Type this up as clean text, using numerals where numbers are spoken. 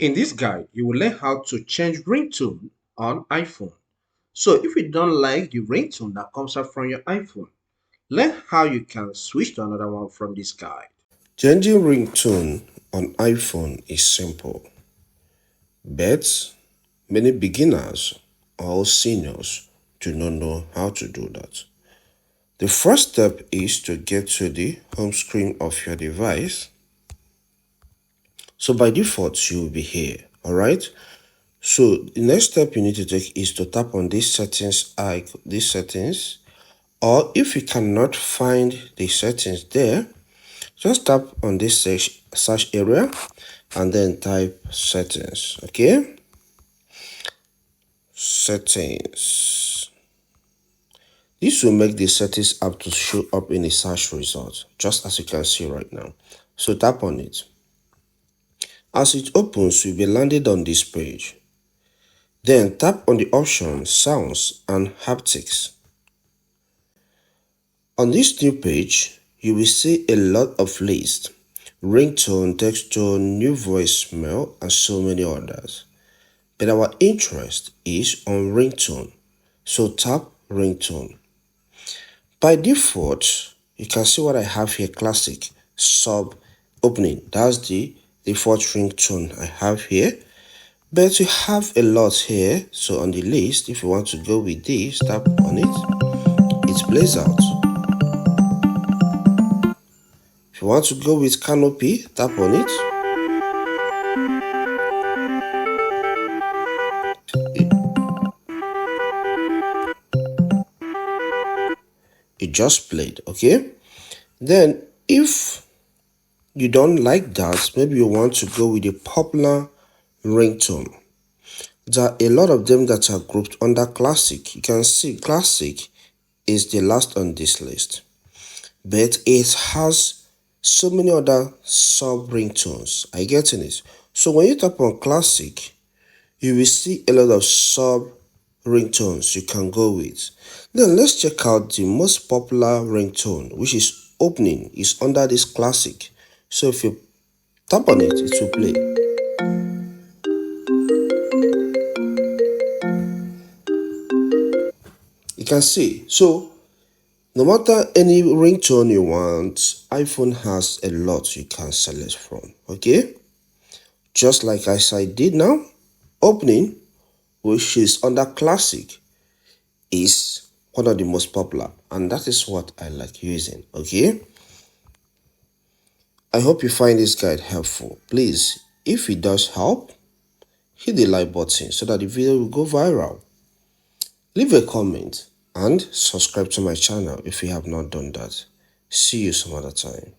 In this guide, you will learn how to change ringtone on iPhone. So if you don't like the ringtone that comes up from your iPhone, learn how you can switch to another one from this guide. Changing ringtone on iPhone is simple, but many beginners or seniors do not know how to do that. The first step is to get to the home screen of your device. So by default, you will be here, all right? So the next step you need to take is to tap on this settings icon, or if you cannot find the settings there, just tap on this search area and then type settings, okay? Settings. This will make the settings app to show up in the search result, just as you can see right now. So tap on it. As it opens, you'll be landed on this page. Then tap on the option Sounds and Haptics. On this new page, you will see a lot of lists: ringtone, text tone, new voicemail, and so many others. But our interest is on ringtone, so tap ringtone. By default, you can see what I have here: classic, sub, opening. That's the default ringtone I have here. But you have a lot here, so on the list, if you want to go with this, tap on it, it plays out. If you want to go with canopy, tap on it. It just played, okay? Then if you don't like that, maybe you want to go with a popular ringtone. There are a lot of them that are grouped under classic. You can see classic is the last on this list, but it has so many other sub ringtones. Are you getting it? So when you tap on classic, you will see a lot of sub ringtones you can go with. Then let's check out the most popular ringtone, which is opening, is under this classic. So if you tap on it, it will play. You can see. So no matter any ringtone you want, iPhone has a lot you can select from, okay? Just like as I did now, opening, which is under classic, is one of the most popular, and that is what I like using, okay? I hope you find this guide helpful. Please, if it does help, hit the like button so that the video will go viral. Leave a comment and subscribe to my channel if you have not done that. See you some other time.